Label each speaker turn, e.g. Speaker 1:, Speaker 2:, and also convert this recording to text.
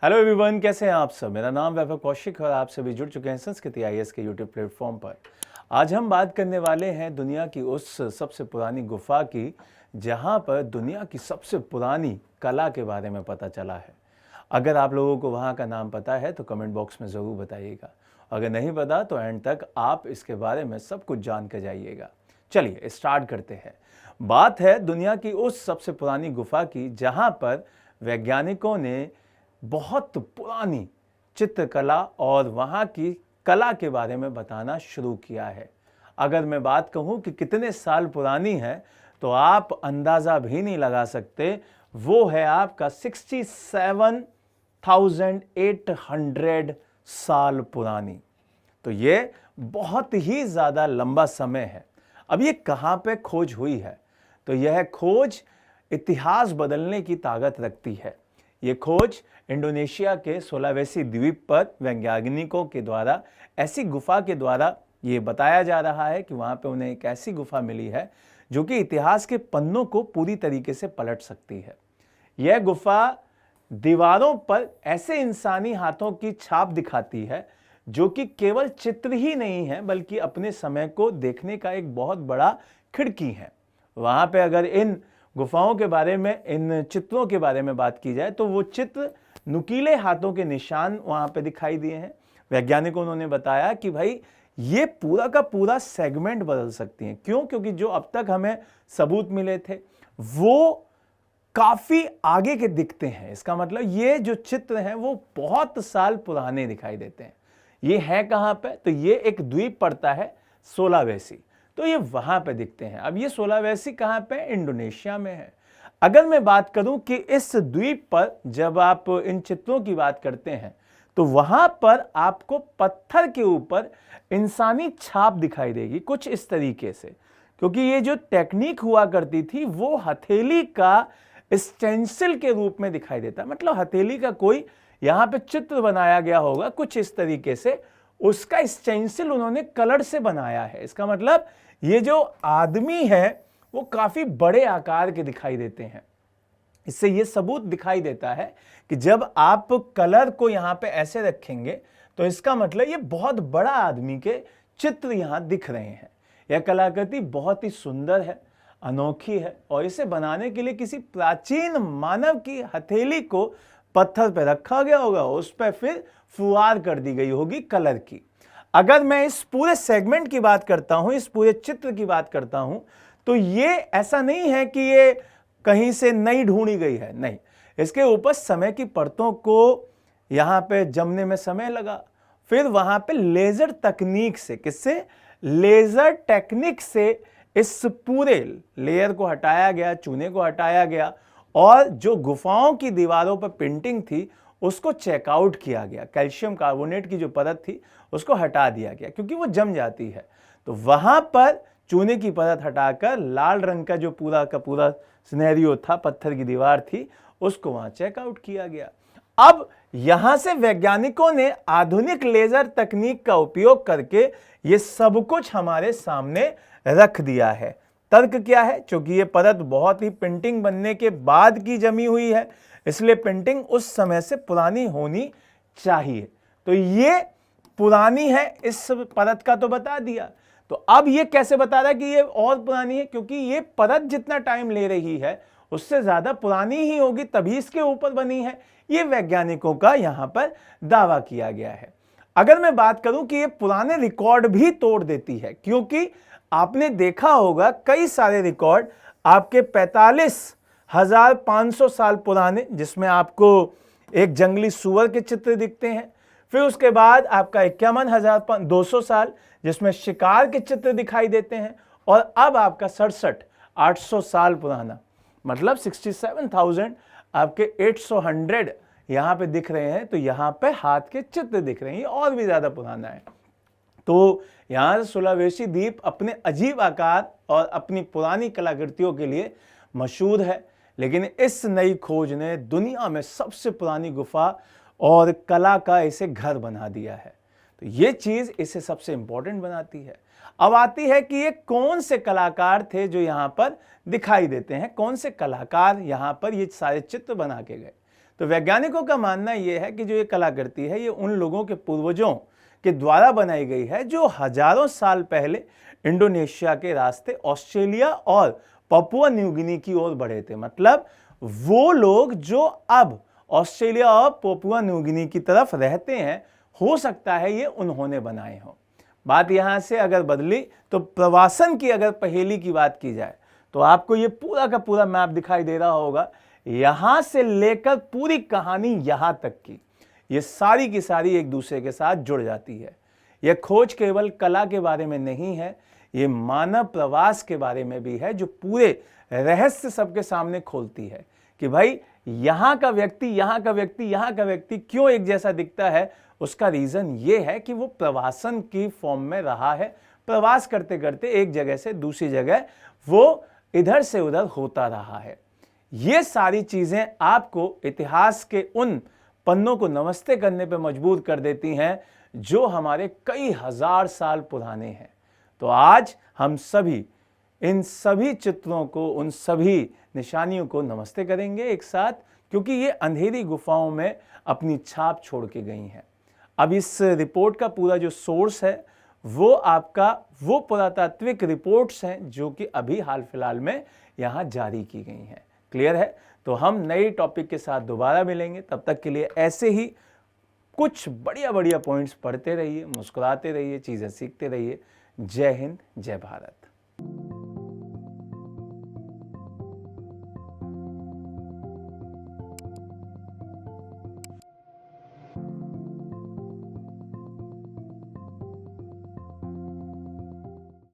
Speaker 1: Hello everyone, कैसे हैं आप सब। मेरा नाम वैभव कौशिक और आप सभी जुड़ चुके हैं संस्कृति आईएएस के यूट्यूब प्लेटफॉर्म पर। आज हम बात करने वाले हैं दुनिया की उस सबसे पुरानी गुफा की जहां पर दुनिया की सबसे पुरानी कला के बारे में पता चला है। अगर आप लोगों को वहां का नाम पता है तो कमेंट बॉक्स में ज़रूर बताइएगा। अगर नहीं पता तो एंड तक आप इसके बारे में सब कुछ जान कर जाइएगा। चलिए स्टार्ट करते हैं। बात है दुनिया की उस सबसे पुरानी गुफा की जहां पर वैज्ञानिकों ने बहुत पुरानी चित्रकला और वहाँ की कला के बारे में बताना शुरू किया है। अगर मैं बात कहूँ कि कितने साल पुरानी है तो आप अंदाज़ा भी नहीं लगा सकते। वो है आपका 67,800 साल पुरानी। तो ये बहुत ही ज़्यादा लंबा समय है। अब ये कहाँ पे खोज हुई है? तो यह खोज इतिहास बदलने की ताकत रखती है। ये खोज इंडोनेशिया के सोलावेसी द्वीप पर वैज्ञानिकों के द्वारा ऐसी गुफा के द्वारा ये बताया जा रहा है कि वहाँ पे उन्हें एक ऐसी गुफा मिली है जो कि इतिहास के पन्नों को पूरी तरीके से पलट सकती है। यह गुफा दीवारों पर ऐसे इंसानी हाथों की छाप दिखाती है जो कि केवल चित्र ही नहीं है बल्कि अपने समय को देखने का एक बहुत बड़ा खिड़की है। वहाँ पे अगर इन गुफाओं के बारे में, इन चित्रों के बारे में बात की जाए तो वो चित्र नुकीले हाथों के निशान वहां पे दिखाई दिए हैं। वैज्ञानिकों ने बताया कि भाई ये पूरा का पूरा सेगमेंट बदल सकती हैं। क्यों? क्योंकि जो अब तक हमें सबूत मिले थे वो काफी आगे के दिखते हैं। इसका मतलब ये जो चित्र हैं वो बहुत साल पुराने दिखाई देते हैं। ये है कहां पे? तो ये एक द्वीप पड़ता है सोलावेसी, तो ये वहां पे दिखते हैं। अब ये सोलावेसी कहां पे? इंडोनेशिया में है। अगर मैं बात करूं कि इस द्वीप पर जब आप इन चित्रों की बात करते हैं तो वहां पर आपको पत्थर के ऊपर इंसानी छाप दिखाई देगी कुछ इस तरीके से, क्योंकि ये जो टेक्निक हुआ करती थी वो हथेली का स्टेंसिल के रूप में दिखाई देता है। मतलब हथेली का कोई यहां पे चित्र बनाया गया होगा कुछ इस तरीके से, उसका स्टेंसिल उन्होंने कलर से बनाया है। इसका मतलब ये जो आदमी है वो काफी बड़े आकार के दिखाई देते हैं। इससे ये सबूत दिखाई देता है कि जब आप कलर को यहां पे ऐसे रखेंगे तो इसका मतलब ये बहुत बड़ा आदमी के चित्र यहां दिख रहे हैं। यह कलाकृति बहुत ही सुंदर है, अनोखी है और इसे बनाने के लिए किसी प्राचीन मानव की हथेली को पत्थर पर रखा गया होगा, उस पर फिर फुहार कर दी गई होगी कलर की। अगर मैं इस पूरे सेगमेंट की बात करता हूं, इस पूरे चित्र की बात करता हूं, तो ये ऐसा नहीं है कि ये कहीं से नई ढूंढी गई है, नहीं। इसके ऊपर समय की परतों को यहां पे जमने में समय लगा। फिर वहां पे लेजर तकनीक से, किससे? लेजर टेक्निक से इस पूरे लेयर को हटाया गया, चूने को हटाया गया और जो गुफाओं की दीवारों पर पेंटिंग थी उसको चेकआउट किया गया। कैल्शियम कार्बोनेट की जो परत थी उसको हटा दिया गया क्योंकि वो जम जाती है। तो वहां पर चूने की परत हटाकर लाल रंग का जो पूरा का पूरा सिनेरियो था, पत्थर की दीवार थी, उसको वहां चेकआउट किया गया। अब यहां से वैज्ञानिकों ने आधुनिक लेजर तकनीक का उपयोग करके ये सब कुछ हमारे सामने रख दिया है। तर्क क्या है? क्योंकि ये परत बहुत ही पेंटिंग बनने के बाद की जमी हुई है, इसलिए पेंटिंग उस समय से पुरानी होनी चाहिए। तो ये पुरानी है, इस परत का तो बता दिया। तो अब ये कैसे बता रहा है कि ये और पुरानी है? क्योंकि ये परत जितना टाइम ले रही है उससे ज्यादा पुरानी ही होगी, तभी इसके ऊपर बनी है। ये वैज्ञानिकों का यहां पर दावा किया गया है। अगर मैं बात करूं कि ये पुराने रिकॉर्ड भी तोड़ देती है, क्योंकि आपने देखा होगा कई सारे रिकॉर्ड आपके 45,500 साल पुराने, जिसमें आपको एक जंगली सुअर के चित्र दिखते हैं। फिर उसके बाद आपका 51,200 साल जिसमें शिकार के चित्र दिखाई देते हैं, और अब आपका 67,800 साल पुराना, मतलब 67,000 आपके 800 यहां पे दिख रहे हैं। तो यहां पे हाथ के चित्र दिख रहे हैं, ये और भी ज्यादा पुराना है। तो यहां से सुलावेसी द्वीप अपने अजीब आकार और अपनी पुरानी कलाकृतियों के लिए मशहूर है। लेकिन इस नई खोज ने दुनिया में सबसे पुरानी गुफा और कला का इसे घर बना दिया है। तो ये चीज इसे सबसे इंपॉर्टेंट बनाती है। अब आती है कि ये कौन से कलाकार थे जो यहाँ पर दिखाई देते हैं, कौन से कलाकार यहाँ पर ये सारे चित्र बना के गए। तो वैज्ञानिकों का मानना यह है कि जो ये कलाकृति है ये उन लोगों के पूर्वजों के द्वारा बनाई गई है जो हजारों साल पहले इंडोनेशिया के रास्ते ऑस्ट्रेलिया और पपुआ न्यू गिनी की ओर बढ़े थे। मतलब वो लोग जो अब ऑस्ट्रेलिया और पपुआ न्यू गिनी की तरफ रहते हैं, हो सकता है ये उन्होंने बनाए हों। बात यहां से अगर बदली तो प्रवासन की अगर पहेली की बात की जाए तो आपको ये पूरा का पूरा मैप दिखाई दे रहा होगा। यहां से लेकर पूरी कहानी यहां तक की, ये सारी की सारी एक दूसरे के साथ जुड़ जाती है। यह खोज केवल कला के बारे में नहीं है, ये मानव प्रवास के बारे में भी है, जो पूरे रहस्य सबके सामने खोलती है कि भाई यहां का व्यक्ति, यहां का व्यक्ति, यहां का व्यक्ति क्यों एक जैसा दिखता है। उसका रीजन ये है कि वो प्रवासन की फॉर्म में रहा है। प्रवास करते करते एक जगह से दूसरी जगह वो इधर से उधर होता रहा है। ये सारी चीजें आपको इतिहास के उन पन्नों को नमस्ते करने पे मजबूर कर देती हैं जो हमारे कई हजार साल पुराने हैं। तो आज हम सभी इन सभी चित्रों को, उन सभी निशानियों को नमस्ते करेंगे एक साथ, क्योंकि ये अंधेरी गुफाओं में अपनी छाप छोड़ के गई हैं। अब इस रिपोर्ट का पूरा जो सोर्स है वो आपका वो पुरातात्विक रिपोर्ट्स हैं जो कि अभी हाल फिलहाल में यहाँ जारी की गई हैं। क्लियर है? तो हम नए टॉपिक के साथ दोबारा मिलेंगे। तब तक के लिए ऐसे ही कुछ बढ़िया बढ़िया पॉइंट्स पढ़ते रहिए, मुस्कुराते रहिए, चीज़ें सीखते रहिए। जय हिंद, जय भारत।